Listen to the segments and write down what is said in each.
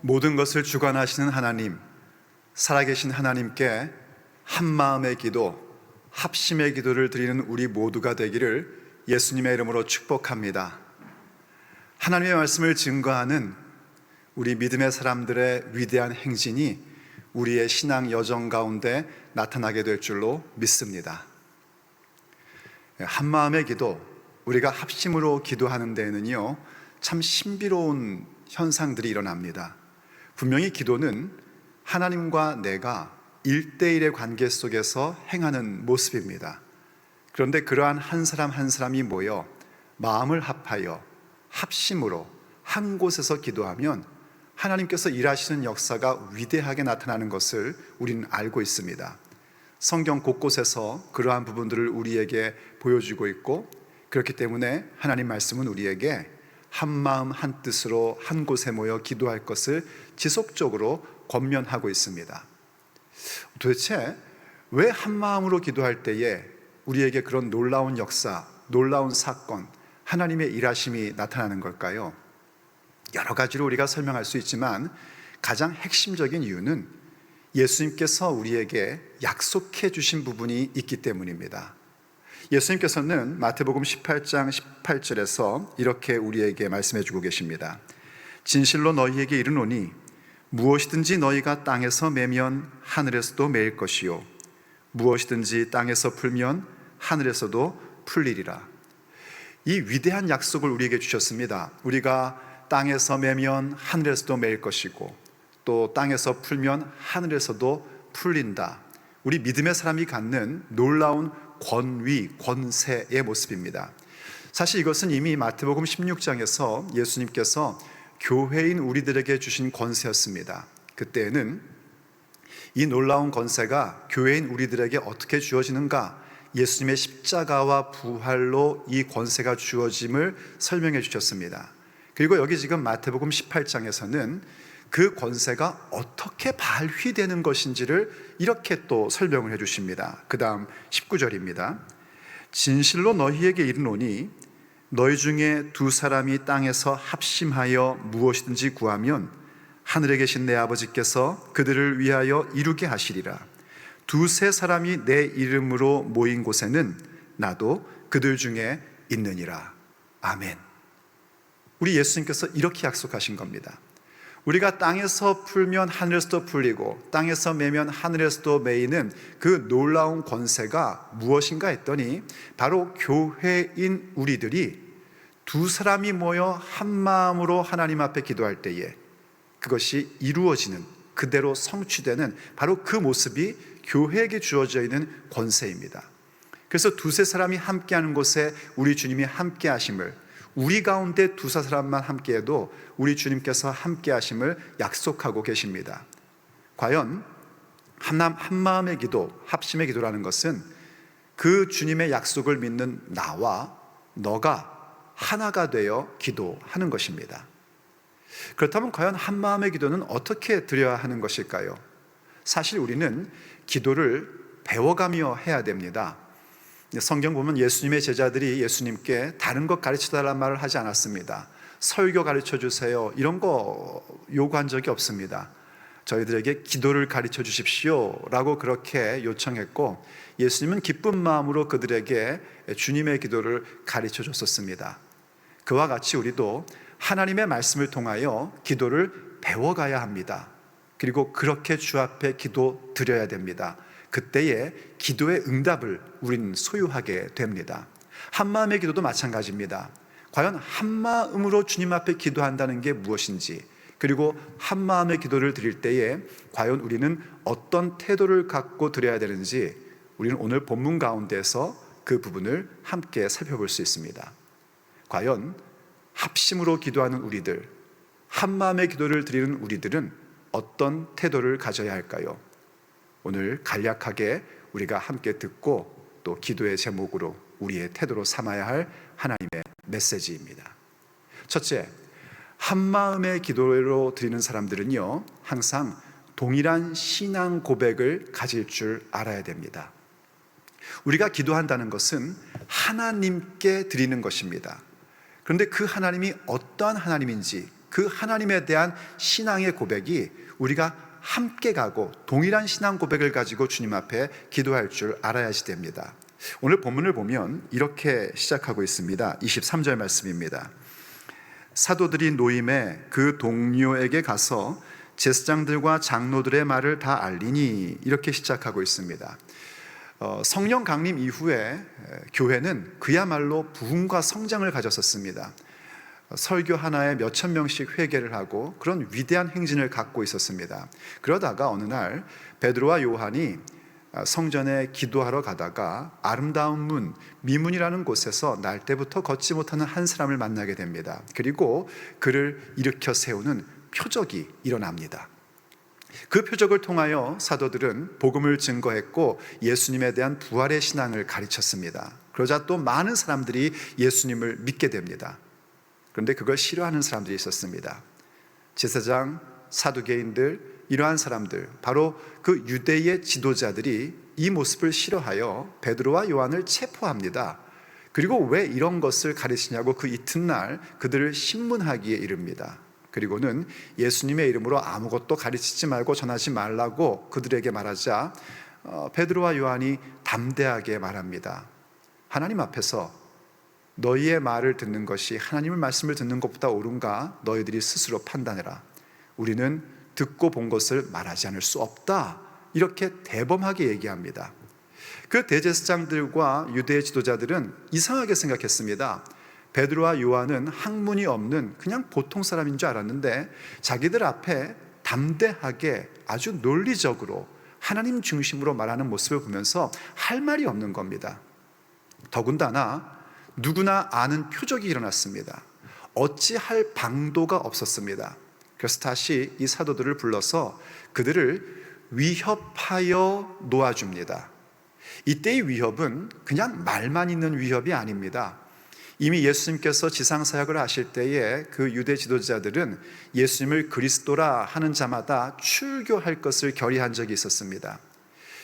모든 것을 주관하시는 하나님, 살아계신 하나님께 한마음의 기도, 합심의 기도를 드리는 우리 모두가 되기를 예수님의 이름으로 축복합니다. 하나님의 말씀을 증거하는 우리 믿음의 사람들의 위대한 행진이 우리의 신앙 여정 가운데 나타나게 될 줄로 믿습니다. 한마음의 기도, 우리가 합심으로 기도하는 데에는요, 참 신비로운 현상들이 일어납니다. 분명히 기도는 하나님과 내가 1대1의 관계 속에서 행하는 모습입니다. 그런데 그러한 한 사람 한 사람이 모여 마음을 합하여 합심으로 한 곳에서 기도하면 하나님께서 일하시는 역사가 위대하게 나타나는 것을 우리는 알고 있습니다. 성경 곳곳에서 그러한 부분들을 우리에게 보여주고 있고, 그렇기 때문에 하나님 말씀은 우리에게 한 마음 한 뜻으로 한 곳에 모여 기도할 것을 지속적으로 권면하고 있습니다. 도대체 왜 한 마음으로 기도할 때에 우리에게 그런 놀라운 역사, 놀라운 사건, 하나님의 일하심이 나타나는 걸까요? 여러 가지로 우리가 설명할 수 있지만 가장 핵심적인 이유는 예수님께서 우리에게 약속해 주신 부분이 있기 때문입니다. 예수님께서는 마태복음 18장 18절에서 이렇게 우리에게 말씀해 주고 계십니다. 진실로 너희에게 이르노니 무엇이든지 너희가 땅에서 매면 하늘에서도 매일 것이요 무엇이든지 땅에서 풀면 하늘에서도 풀리리라. 이 위대한 약속을 우리에게 주셨습니다. 우리가 땅에서 매면 하늘에서도 매일 것이고 또 땅에서 풀면 하늘에서도 풀린다. 우리 믿음의 사람이 갖는 놀라운 권위, 권세의 모습입니다. 사실 이것은 이미 마태복음 16장에서 예수님께서 교회인 우리들에게 주신 권세였습니다. 그때에는 이 놀라운 권세가 교회인 우리들에게 어떻게 주어지는가, 예수님의 십자가와 부활로 이 권세가 주어짐을 설명해 주셨습니다. 그리고 여기 지금 마태복음 18장에서는 그 권세가 어떻게 발휘되는 것인지를 이렇게 또 설명을 해 주십니다. 그 다음 19절입니다. 진실로 너희에게 이르노니 너희 중에 두 사람이 땅에서 합심하여 무엇이든지 구하면 하늘에 계신 내 아버지께서 그들을 위하여 이루게 하시리라. 두세 사람이 내 이름으로 모인 곳에는 나도 그들 중에 있느니라. 아멘. 우리 예수님께서 이렇게 약속하신 겁니다. 우리가 땅에서 풀면 하늘에서도 풀리고 땅에서 매면 하늘에서도 매이는 그 놀라운 권세가 무엇인가 했더니 바로 교회인 우리들이 두 사람이 모여 한 마음으로 하나님 앞에 기도할 때에 그것이 이루어지는, 그대로 성취되는 바로 그 모습이 교회에게 주어져 있는 권세입니다. 그래서 두세 사람이 함께하는 곳에 우리 주님이 함께 하심을, 우리 가운데 두세 사람만 함께해도 우리 주님께서 함께 하심을 약속하고 계십니다. 과연 한 마음의 기도, 합심의 기도라는 것은 그 주님의 약속을 믿는 나와 너가 하나가 되어 기도하는 것입니다. 그렇다면 과연 한 마음의 기도는 어떻게 드려야 하는 것일까요? 사실 우리는 기도를 배워가며 해야 됩니다. 성경 보면 예수님의 제자들이 예수님께 다른 것 가르쳐달라는 말을 하지 않았습니다. 설교 가르쳐 주세요, 이런 거 요구한 적이 없습니다. 저희들에게 기도를 가르쳐 주십시오 라고 그렇게 요청했고, 예수님은 기쁜 마음으로 그들에게 주님의 기도를 가르쳐 줬었습니다. 그와 같이 우리도 하나님의 말씀을 통하여 기도를 배워가야 합니다. 그리고 그렇게 주 앞에 기도 드려야 됩니다. 그때에 기도의 응답을 우리는 소유하게 됩니다. 한마음의 기도도 마찬가지입니다. 과연 한마음으로 주님 앞에 기도한다는 게 무엇인지, 그리고 한마음의 기도를 드릴 때에 과연 우리는 어떤 태도를 갖고 드려야 되는지, 우리는 오늘 본문 가운데서 그 부분을 함께 살펴볼 수 있습니다. 과연 합심으로 기도하는 우리들, 한마음의 기도를 드리는 우리들은 어떤 태도를 가져야 할까요? 오늘 간략하게 우리가 함께 듣고 또 기도의 제목으로 우리의 태도로 삼아야 할 하나님의 메시지입니다. 첫째, 한마음의 기도로 드리는 사람들은요, 항상 동일한 신앙 고백을 가질 줄 알아야 됩니다. 우리가 기도한다는 것은 하나님께 드리는 것입니다. 그런데 그 하나님이 어떠한 하나님인지, 그 하나님에 대한 신앙의 고백이 우리가 함께 가고 동일한 신앙 고백을 가지고 주님 앞에 기도할 줄 알아야지 됩니다. 오늘 본문을 보면 이렇게 시작하고 있습니다. 23절 말씀입니다. 사도들이 노임에 그 동료에게 가서 제사장들과 장로들의 말을 다 알리니, 이렇게 시작하고 있습니다. 성령 강림 이후에 교회는 그야말로 부흥과 성장을 가졌었습니다. 설교 하나에 몇천 명씩 회개를 하고 그런 위대한 행진을 갖고 있었습니다. 그러다가 어느 날 베드로와 요한이 성전에 기도하러 가다가 아름다운 문, 미문이라는 곳에서 날 때부터 걷지 못하는 한 사람을 만나게 됩니다. 그리고 그를 일으켜 세우는 표적이 일어납니다. 그 표적을 통하여 사도들은 복음을 증거했고 예수님에 대한 부활의 신앙을 가르쳤습니다. 그러자 또 많은 사람들이 예수님을 믿게 됩니다. 그런데 그걸 싫어하는 사람들이 있었습니다. 제사장, 사두개인들, 이러한 사람들, 바로 그 유대의 지도자들이 이 모습을 싫어하여 베드로와 요한을 체포합니다. 그리고 왜 이런 것을 가르치냐고 그 이튿날 그들을 신문하기에 이릅니다. 그리고는 예수님의 이름으로 아무것도 가르치지 말고 전하지 말라고 그들에게 말하자 베드로와 요한이 담대하게 말합니다. 하나님 앞에서 너희의 말을 듣는 것이 하나님의 말씀을 듣는 것보다 옳은가 너희들이 스스로 판단해라. 우리는 듣고 본 것을 말하지 않을 수 없다. 이렇게 대범하게 얘기합니다. 그 대제사장들과 유대 지도자들은 이상하게 생각했습니다. 베드로와 요한은 학문이 없는 그냥 보통 사람인 줄 알았는데 자기들 앞에 담대하게 아주 논리적으로 하나님 중심으로 말하는 모습을 보면서 할 말이 없는 겁니다. 더군다나 누구나 아는 표적이 일어났습니다. 어찌할 방도가 없었습니다. 그래서 다시 이 사도들을 불러서 그들을 위협하여 놓아줍니다. 이때의 위협은 그냥 말만 있는 위협이 아닙니다. 이미 예수님께서 지상사역을 하실 때에 그 유대 지도자들은 예수님을 그리스도라 하는 자마다 출교할 것을 결의한 적이 있었습니다.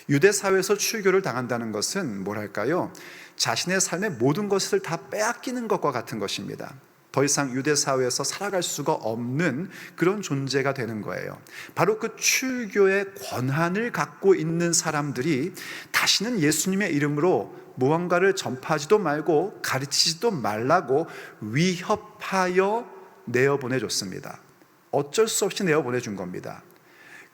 유대 사회에서 출교를 당한다는 것은 뭐랄까요? 자신의 삶의 모든 것을 다 빼앗기는 것과 같은 것입니다. 더 이상 유대 사회에서 살아갈 수가 없는 그런 존재가 되는 거예요. 바로 그 출교의 권한을 갖고 있는 사람들이 다시는 예수님의 이름으로 무언가를 전파하지도 말고 가르치지도 말라고 위협하여 내어보내줬습니다. 어쩔 수 없이 내어보내준 겁니다.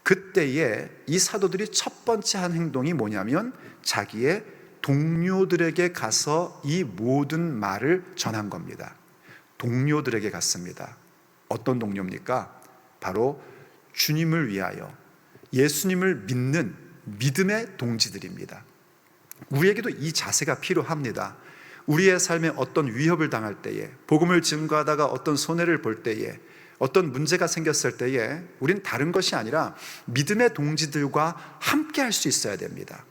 그때에 이 사도들이 첫 번째 한 행동이 뭐냐면 자기의 동료들에게 가서 이 모든 말을 전한 겁니다. 동료들에게 갔습니다. 어떤 동료입니까? 바로 주님을 위하여 예수님을 믿는 믿음의 동지들입니다. 우리에게도 이 자세가 필요합니다. 우리의 삶에 어떤 위협을 당할 때에, 복음을 증거하다가 어떤 손해를 볼 때에, 어떤 문제가 생겼을 때에 우린 다른 것이 아니라 믿음의 동지들과 함께 할 수 있어야 됩니다.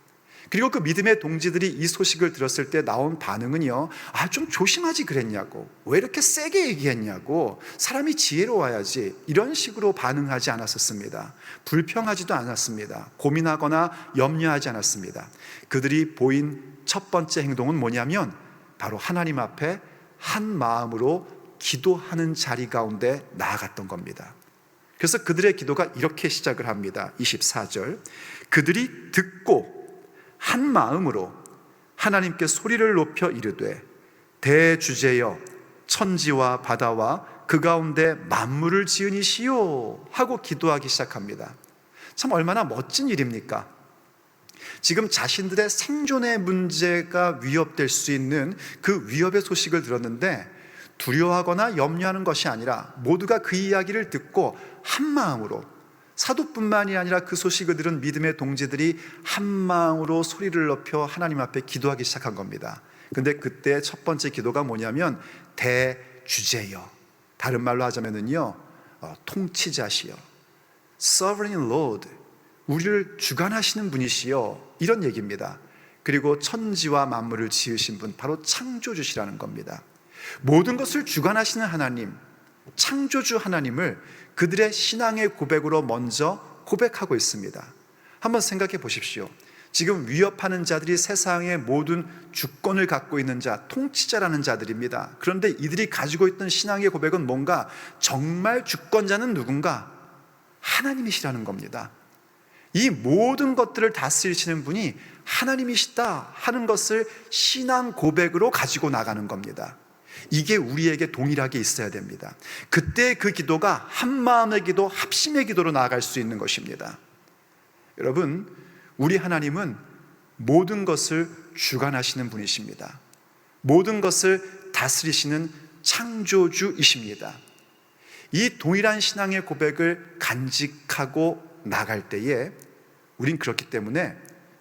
그리고 그 믿음의 동지들이 이 소식을 들었을 때 나온 반응은요, 좀 조심하지 그랬냐고, 왜 이렇게 세게 얘기했냐고, 사람이 지혜로워야지, 이런 식으로 반응하지 않았었습니다. 불평하지도 않았습니다. 고민하거나 염려하지 않았습니다. 그들이 보인 첫 번째 행동은 뭐냐면 바로 하나님 앞에 한 마음으로 기도하는 자리 가운데 나아갔던 겁니다. 그래서 그들의 기도가 이렇게 시작을 합니다. 24절, 그들이 듣고 한 마음으로 하나님께 소리를 높여 이르되 대주제여 천지와 바다와 그 가운데 만물을 지은 이시오 하고 기도하기 시작합니다. 참 얼마나 멋진 일입니까? 지금 자신들의 생존의 문제가 위협될 수 있는 그 위협의 소식을 들었는데 두려워하거나 염려하는 것이 아니라 모두가 그 이야기를 듣고 한 마음으로, 사도뿐만이 아니라 그 소식을 들은 믿음의 동지들이 한 마음으로 소리를 높여 하나님 앞에 기도하기 시작한 겁니다. 근데 그때 첫 번째 기도가 뭐냐면 대주제여, 다른 말로 하자면은요, 통치자시여, Sovereign Lord, 우리를 주관하시는 분이시여, 이런 얘기입니다. 그리고 천지와 만물을 지으신 분, 바로 창조주시라는 겁니다. 모든 것을 주관하시는 하나님, 창조주 하나님을 그들의 신앙의 고백으로 먼저 고백하고 있습니다. 한번 생각해 보십시오. 지금 위협하는 자들이 세상의 모든 주권을 갖고 있는 자, 통치자라는 자들입니다. 그런데 이들이 가지고 있던 신앙의 고백은 뭔가 정말 주권자는 누군가? 하나님이시라는 겁니다. 이 모든 것들을 다스리시는 분이 하나님이시다 하는 것을 신앙 고백으로 가지고 나가는 겁니다. 이게 우리에게 동일하게 있어야 됩니다. 그때 그 기도가 한마음의 기도, 합심의 기도로 나아갈 수 있는 것입니다. 여러분, 우리 하나님은 모든 것을 주관하시는 분이십니다. 모든 것을 다스리시는 창조주이십니다. 이 동일한 신앙의 고백을 간직하고 나갈 때에 우린 그렇기 때문에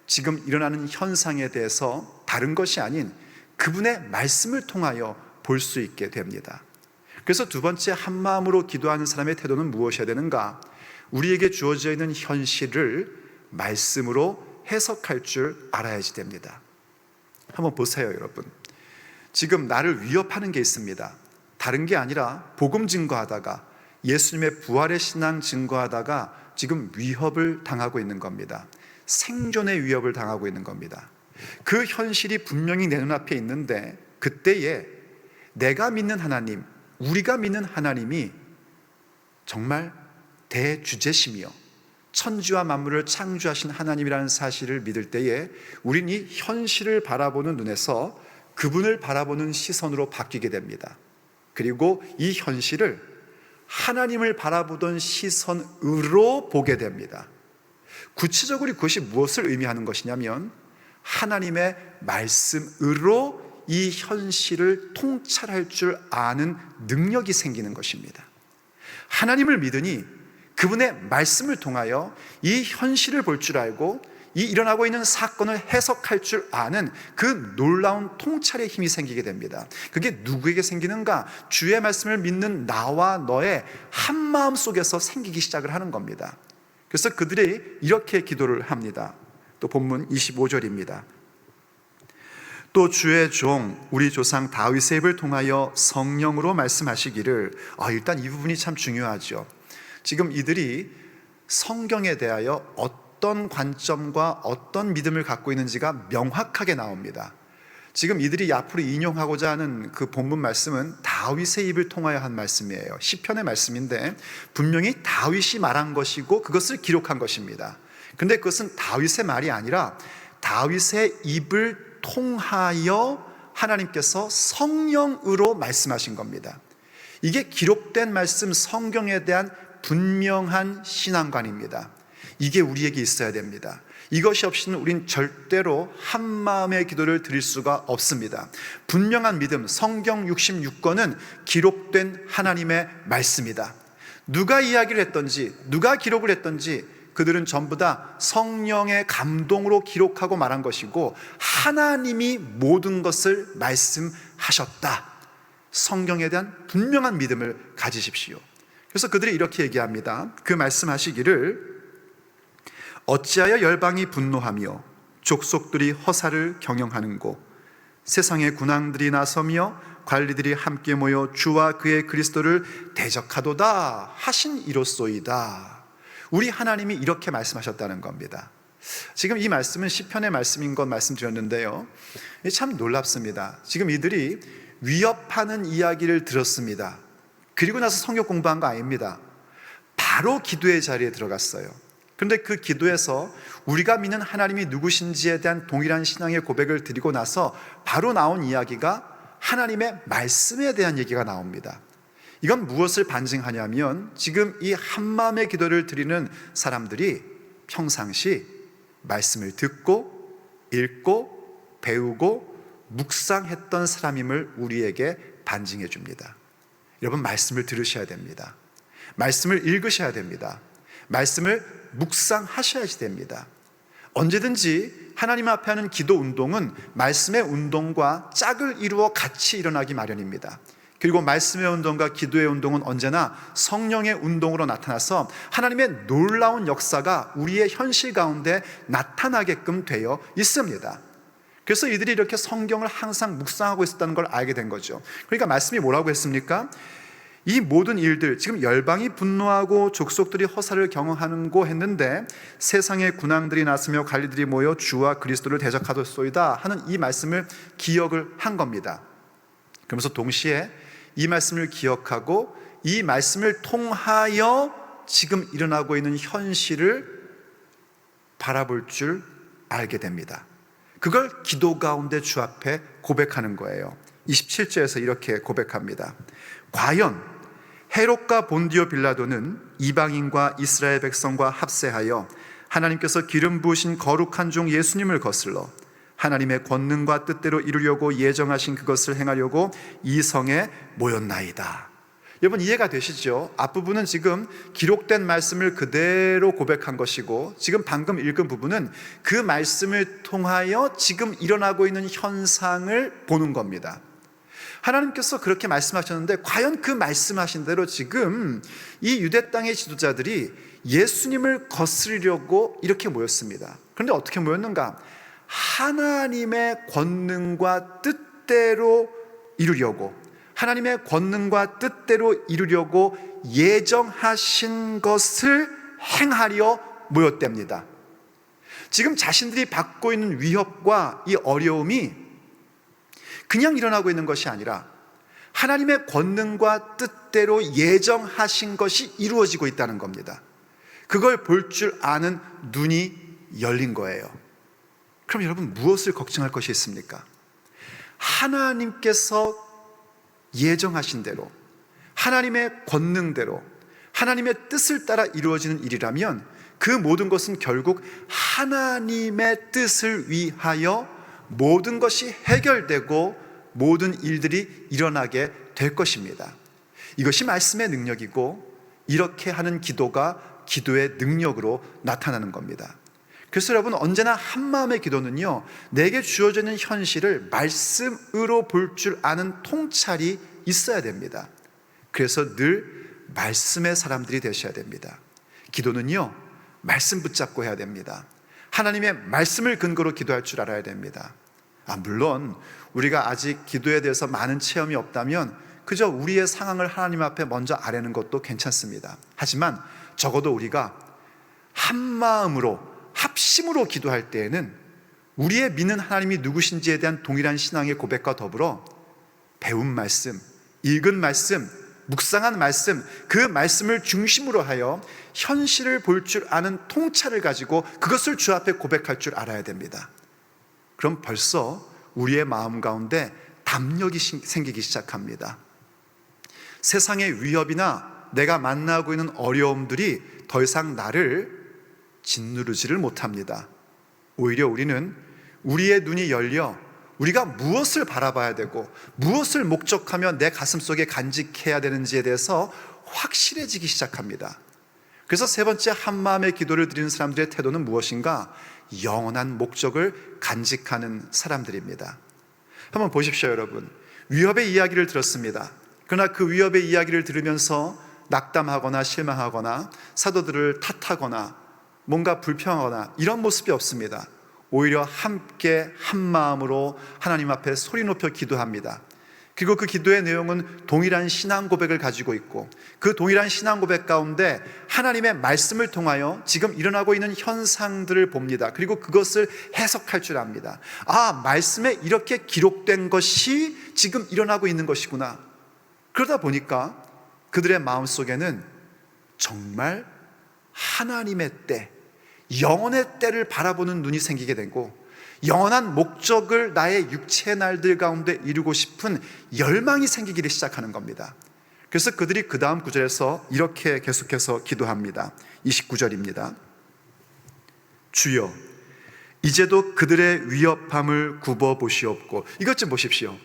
지금 일어나는 현상에 대해서 다른 것이 아닌 그분의 말씀을 통하여 볼 수 있게 됩니다. 그래서 두 번째, 한마음으로 기도하는 사람의 태도는 무엇이어야 되는가? 우리에게 주어져 있는 현실을 말씀으로 해석할 줄 알아야지 됩니다. 한번 보세요, 여러분. 지금 나를 위협하는 게 있습니다. 다른 게 아니라 복음 증거하다가, 예수님의 부활의 신앙 증거하다가 지금 위협을 당하고 있는 겁니다. 생존의 위협을 당하고 있는 겁니다. 그 현실이 분명히 내 눈앞에 있는데, 그때에 내가 믿는 하나님, 우리가 믿는 하나님이 정말 대주제시며 천지와 만물을 창조하신 하나님이라는 사실을 믿을 때에 우린 이 현실을 바라보는 눈에서 그분을 바라보는 시선으로 바뀌게 됩니다. 그리고 이 현실을 하나님을 바라보던 시선으로 보게 됩니다. 구체적으로 그것이 무엇을 의미하는 것이냐면 하나님의 말씀으로 이 현실을 통찰할 줄 아는 능력이 생기는 것입니다. 하나님을 믿으니 그분의 말씀을 통하여 이 현실을 볼 줄 알고 이 일어나고 있는 사건을 해석할 줄 아는 그 놀라운 통찰의 힘이 생기게 됩니다. 그게 누구에게 생기는가? 주의 말씀을 믿는 나와 너의 한마음 속에서 생기기 시작을 하는 겁니다. 그래서 그들이 이렇게 기도를 합니다. 또 본문 25절입니다. 또 주의 종 우리 조상 다윗의 입을 통하여 성령으로 말씀하시기를, 일단 이 부분이 참 중요하죠. 지금 이들이 성경에 대하여 어떤 관점과 어떤 믿음을 갖고 있는지가 명확하게 나옵니다. 지금 이들이 앞으로 인용하고자 하는 그 본문 말씀은 다윗의 입을 통하여 한 말씀이에요. 시편의 말씀인데 분명히 다윗이 말한 것이고 그것을 기록한 것입니다. 그런데 그것은 다윗의 말이 아니라 다윗의 입을 통하여 하나님께서 성령으로 말씀하신 겁니다. 이게 기록된 말씀, 성경에 대한 분명한 신앙관입니다. 이게 우리에게 있어야 됩니다. 이것이 없이는 우린 절대로 한마음의 기도를 드릴 수가 없습니다. 분명한 믿음, 성경 66권은 기록된 하나님의 말씀이다. 누가 이야기를 했던지, 누가 기록을 했던지 그들은 전부 다 성령의 감동으로 기록하고 말한 것이고 하나님이 모든 것을 말씀하셨다. 성경에 대한 분명한 믿음을 가지십시오. 그래서 그들이 이렇게 얘기합니다. 그 말씀하시기를, 어찌하여 열방이 분노하며 족속들이 허사를 경영하는고 세상의 군왕들이 나서며 관리들이 함께 모여 주와 그의 그리스도를 대적하도다 하신 이로소이다. 우리 하나님이 이렇게 말씀하셨다는 겁니다. 지금 이 말씀은 시편의 말씀인 건 말씀드렸는데요, 참 놀랍습니다. 지금 이들이 위협하는 이야기를 들었습니다. 그리고 나서 성경 공부한 거 아닙니다. 바로 기도의 자리에 들어갔어요. 그런데 그 기도에서 우리가 믿는 하나님이 누구신지에 대한 동일한 신앙의 고백을 드리고 나서 바로 나온 이야기가 하나님의 말씀에 대한 얘기가 나옵니다. 이건 무엇을 반증하냐면 지금 이 한마음의 기도를 드리는 사람들이 평상시 말씀을 듣고 읽고 배우고 묵상했던 사람임을 우리에게 반증해 줍니다. 여러분, 말씀을 들으셔야 됩니다. 말씀을 읽으셔야 됩니다. 말씀을 묵상하셔야지 됩니다. 언제든지 하나님 앞에 하는 기도 운동은 말씀의 운동과 짝을 이루어 같이 일어나기 마련입니다. 그리고 말씀의 운동과 기도의 운동은 언제나 성령의 운동으로 나타나서 하나님의 놀라운 역사가 우리의 현실 가운데 나타나게끔 되어 있습니다. 그래서 이들이 이렇게 성경을 항상 묵상하고 있었다는 걸 알게 된 거죠. 그러니까 말씀이 뭐라고 했습니까? 이 모든 일들, 지금 열방이 분노하고 족속들이 허사를 경험하는고 했는데 세상의 군왕들이 났으며 관리들이 모여 주와 그리스도를 대적하였소이다 하는 이 말씀을 기억을 한 겁니다. 그러면서 동시에 이 말씀을 기억하고 이 말씀을 통하여 지금 일어나고 있는 현실을 바라볼 줄 알게 됩니다. 그걸 기도 가운데 주 앞에 고백하는 거예요. 27절에서 이렇게 고백합니다. 과연 헤롯과 본디오 빌라도는 이방인과 이스라엘 백성과 합세하여 하나님께서 기름 부으신 거룩한 종 예수님을 거슬러 하나님의 권능과 뜻대로 이루려고 예정하신 그것을 행하려고 이 성에 모였나이다. 여러분 이해가 되시죠? 앞부분은 지금 기록된 말씀을 그대로 고백한 것이고 지금 방금 읽은 부분은 그 말씀을 통하여 지금 일어나고 있는 현상을 보는 겁니다. 하나님께서 그렇게 말씀하셨는데 과연 그 말씀하신 대로 지금 이 유대 땅의 지도자들이 예수님을 거스르려고 이렇게 모였습니다. 그런데 어떻게 모였는가? 하나님의 권능과 뜻대로 이루려고, 하나님의 권능과 뜻대로 이루려고 예정하신 것을 행하려 모였답니다. 지금 자신들이 받고 있는 위협과 이 어려움이 그냥 일어나고 있는 것이 아니라 하나님의 권능과 뜻대로 예정하신 것이 이루어지고 있다는 겁니다. 그걸 볼 줄 아는 눈이 열린 거예요. 그럼 여러분 무엇을 걱정할 것이 있습니까? 하나님께서 예정하신 대로, 하나님의 권능대로, 하나님의 뜻을 따라 이루어지는 일이라면 그 모든 것은 결국 하나님의 뜻을 위하여 모든 것이 해결되고 모든 일들이 일어나게 될 것입니다. 이것이 말씀의 능력이고 이렇게 하는 기도가 기도의 능력으로 나타나는 겁니다. 그래서 여러분 언제나 한마음의 기도는요, 내게 주어져 있는 현실을 말씀으로 볼 줄 아는 통찰이 있어야 됩니다. 그래서 늘 말씀의 사람들이 되셔야 됩니다. 기도는요, 말씀 붙잡고 해야 됩니다. 하나님의 말씀을 근거로 기도할 줄 알아야 됩니다. 물론 우리가 아직 기도에 대해서 많은 체험이 없다면 그저 우리의 상황을 하나님 앞에 먼저 아뢰는 것도 괜찮습니다. 하지만 적어도 우리가 한마음으로 합심으로 기도할 때에는 우리의 믿는 하나님이 누구신지에 대한 동일한 신앙의 고백과 더불어 배운 말씀, 읽은 말씀, 묵상한 말씀, 그 말씀을 중심으로 하여 현실을 볼 줄 아는 통찰을 가지고 그것을 주 앞에 고백할 줄 알아야 됩니다. 그럼 벌써 우리의 마음 가운데 담력이 생기기 시작합니다. 세상의 위협이나 내가 만나고 있는 어려움들이 더 이상 나를 짓누르지를 못합니다. 오히려 우리는 우리의 눈이 열려 우리가 무엇을 바라봐야 되고 무엇을 목적하며 내 가슴속에 간직해야 되는지에 대해서 확실해지기 시작합니다. 그래서 세 번째 한마음의 기도를 드리는 사람들의 태도는 무엇인가? 영원한 목적을 간직하는 사람들입니다. 한번 보십시오, 여러분. 위협의 이야기를 들었습니다. 그러나 그 위협의 이야기를 들으면서 낙담하거나 실망하거나 사도들을 탓하거나 뭔가 불평하거나 이런 모습이 없습니다. 오히려 함께 한 마음으로 하나님 앞에 소리 높여 기도합니다. 그리고 그 기도의 내용은 동일한 신앙 고백을 가지고 있고 그 동일한 신앙 고백 가운데 하나님의 말씀을 통하여 지금 일어나고 있는 현상들을 봅니다. 그리고 그것을 해석할 줄 압니다. 말씀에 이렇게 기록된 것이 지금 일어나고 있는 것이구나. 그러다 보니까 그들의 마음속에는 정말 하나님의 때, 영원의 때를 바라보는 눈이 생기게 되고 영원한 목적을 나의 육체의 날들 가운데 이루고 싶은 열망이 생기기 시작하는 겁니다. 그래서 그들이 그 다음 구절에서 이렇게 계속해서 기도합니다. 29절입니다. 주여, 이제도 그들의 위협함을 굽어보시옵고. 이것 좀 보십시오.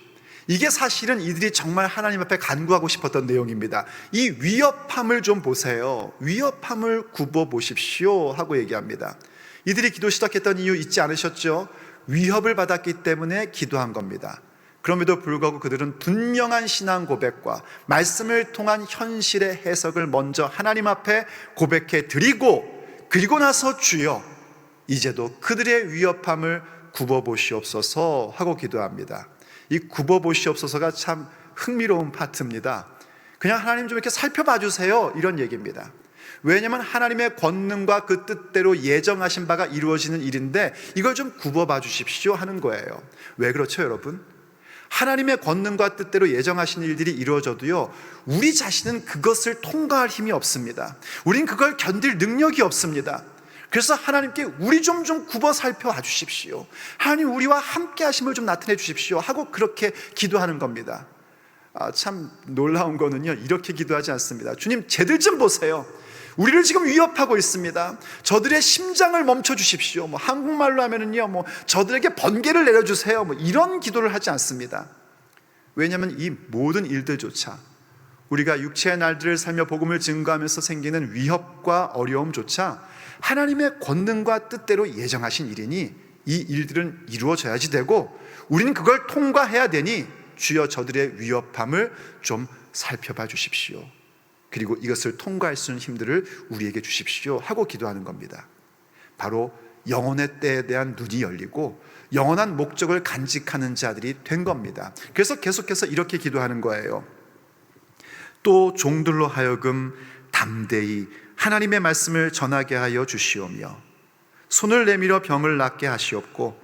이게 사실은 이들이 정말 하나님 앞에 간구하고 싶었던 내용입니다. 이 위협함을 좀 보세요. 위협함을 굽어보십시오 하고 얘기합니다. 이들이 기도 시작했던 이유 잊지 않으셨죠? 위협을 받았기 때문에 기도한 겁니다. 그럼에도 불구하고 그들은 분명한 신앙 고백과 말씀을 통한 현실의 해석을 먼저 하나님 앞에 고백해 드리고 그리고 나서 주여 이제도 그들의 위협함을 굽어보시옵소서 하고 기도합니다. 이 굽어보시옵소서가 참 흥미로운 파트입니다. 그냥 하나님 좀 이렇게 살펴봐 주세요, 이런 얘기입니다. 왜냐하면 하나님의 권능과 그 뜻대로 예정하신 바가 이루어지는 일인데 이걸 좀 굽어봐 주십시오 하는 거예요. 왜 그렇죠, 여러분? 하나님의 권능과 뜻대로 예정하신 일들이 이루어져도요, 우리 자신은 그것을 통과할 힘이 없습니다. 우린 그걸 견딜 능력이 없습니다. 그래서 하나님께 우리 좀 굽어 살펴봐 주십시오. 하나님 우리와 함께 하심을 좀 나타내 주십시오 하고 그렇게 기도하는 겁니다. 참 놀라운 거는요, 이렇게 기도하지 않습니다. 주님, 쟤들 좀 보세요. 우리를 지금 위협하고 있습니다. 저들의 심장을 멈춰 주십시오. 한국말로 하면은요, 저들에게 번개를 내려주세요. 이런 기도를 하지 않습니다. 왜냐하면 이 모든 일들조차 우리가 육체의 날들을 살며 복음을 증거하면서 생기는 위협과 어려움조차 하나님의 권능과 뜻대로 예정하신 일이니 이 일들은 이루어져야지 되고 우리는 그걸 통과해야 되니 주여 저들의 위협함을 좀 살펴봐 주십시오. 그리고 이것을 통과할 수 있는 힘들을 우리에게 주십시오 하고 기도하는 겁니다. 바로 영혼의 때에 대한 눈이 열리고 영원한 목적을 간직하는 자들이 된 겁니다. 그래서 계속해서 이렇게 기도하는 거예요. 또 종들로 하여금 담대히 하나님의 말씀을 전하게 하여 주시오며 손을 내밀어 병을 낫게 하시옵고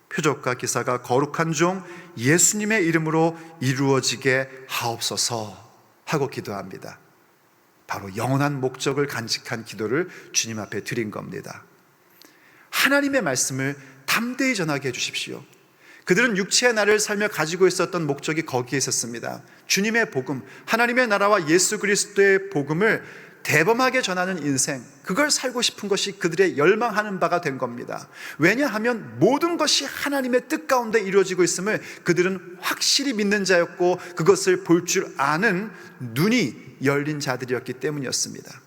표적과 기사가 거룩한 종 예수님의 이름으로 이루어지게 하옵소서 하고 기도합니다. 바로 영원한 목적을 간직한 기도를 주님 앞에 드린 겁니다. 하나님의 말씀을 담대히 전하게 해주십시오. 그들은 육체의 날을 살며 가지고 있었던 목적이 거기에 있었습니다. 주님의 복음, 하나님의 나라와 예수 그리스도의 복음을 대범하게 전하는 인생, 그걸 살고 싶은 것이 그들의 열망하는 바가 된 겁니다. 왜냐하면 모든 것이 하나님의 뜻 가운데 이루어지고 있음을 그들은 확실히 믿는 자였고 그것을 볼 줄 아는 눈이 열린 자들이었기 때문이었습니다.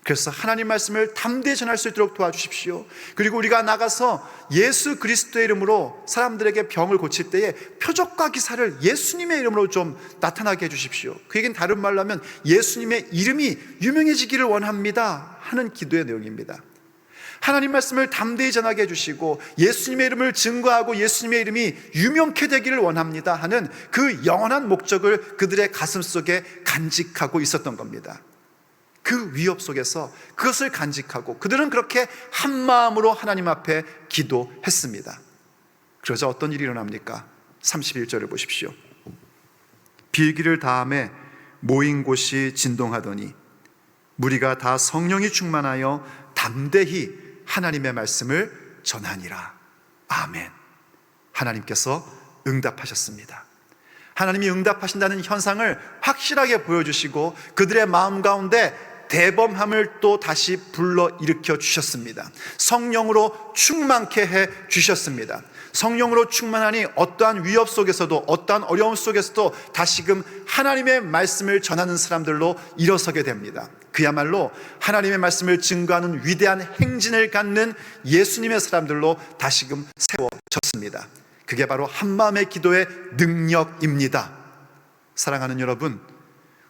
그래서 하나님 말씀을 담대히 전할 수 있도록 도와주십시오. 그리고 우리가 나가서 예수 그리스도의 이름으로 사람들에게 병을 고칠 때에 표적과 기사를 예수님의 이름으로 좀 나타나게 해주십시오. 그 얘기는 다른 말로 하면 예수님의 이름이 유명해지기를 원합니다 하는 기도의 내용입니다. 하나님 말씀을 담대히 전하게 해주시고 예수님의 이름을 증거하고 예수님의 이름이 유명케 되기를 원합니다 하는 그 영원한 목적을 그들의 가슴 속에 간직하고 있었던 겁니다. 그 위협 속에서 그것을 간직하고 그들은 그렇게 한 마음으로 하나님 앞에 기도했습니다. 그러자 어떤 일이 일어납니까? 31절을 보십시오. 빌기를 다함에 모인 곳이 진동하더니 무리가 다 성령이 충만하여 담대히 하나님의 말씀을 전하니라. 아멘. 하나님께서 응답하셨습니다. 하나님이 응답하신다는 현상을 확실하게 보여주시고 그들의 마음 가운데 대범함을 또 다시 불러일으켜 주셨습니다. 성령으로 충만케 해 주셨습니다. 성령으로 충만하니 어떠한 위협 속에서도 어떠한 어려움 속에서도 다시금 하나님의 말씀을 전하는 사람들로 일어서게 됩니다. 그야말로 하나님의 말씀을 증거하는 위대한 행진을 갖는 예수님의 사람들로 다시금 세워졌습니다. 그게 바로 한마음의 기도의 능력입니다. 사랑하는 여러분,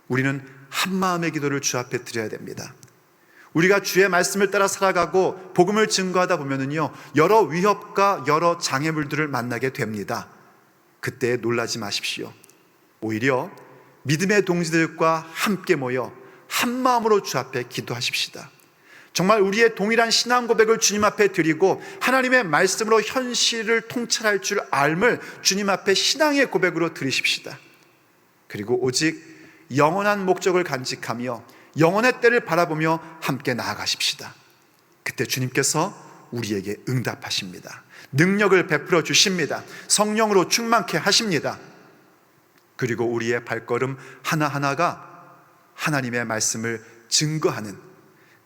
우리는 한마음의 기도를 주 앞에 드려야 됩니다. 우리가 주의 말씀을 따라 살아가고 복음을 증거하다 보면은요, 여러 위협과 여러 장애물들을 만나게 됩니다. 그때 놀라지 마십시오. 오히려 믿음의 동지들과 함께 모여 한마음으로 주 앞에 기도하십시다. 정말 우리의 동일한 신앙 고백을 주님 앞에 드리고 하나님의 말씀으로 현실을 통찰할 줄 알을 주님 앞에 신앙의 고백으로 드리십시다. 그리고 오직 영원한 목적을 간직하며 영원의 때를 바라보며 함께 나아가십시다. 그때 주님께서 우리에게 응답하십니다. 능력을 베풀어 주십니다. 성령으로 충만케 하십니다. 그리고 우리의 발걸음 하나하나가 하나님의 말씀을 증거하는,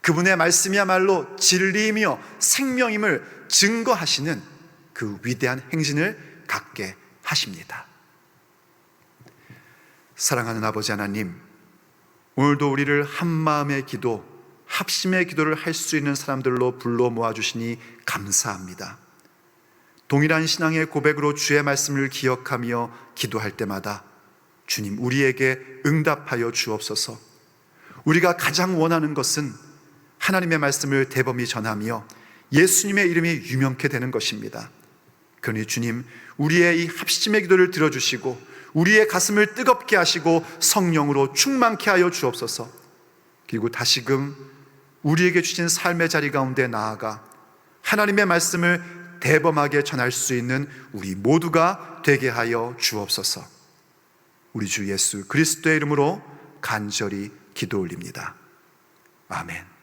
그분의 말씀이야말로 진리이며 생명임을 증거하시는 그 위대한 행진을 갖게 하십니다. 사랑하는 아버지 하나님, 오늘도 우리를 한마음의 기도, 합심의 기도를 할 수 있는 사람들로 불러 모아주시니 감사합니다. 동일한 신앙의 고백으로 주의 말씀을 기억하며 기도할 때마다 주님, 우리에게 응답하여 주옵소서. 우리가 가장 원하는 것은 하나님의 말씀을 대범히 전하며 예수님의 이름이 유명케 되는 것입니다. 그러니 주님, 우리의 이 합심의 기도를 들어주시고 우리의 가슴을 뜨겁게 하시고 성령으로 충만케 하여 주옵소서. 그리고 다시금 우리에게 주신 삶의 자리 가운데 나아가 하나님의 말씀을 대범하게 전할 수 있는 우리 모두가 되게 하여 주옵소서. 우리 주 예수 그리스도의 이름으로 간절히 기도 올립니다. 아멘.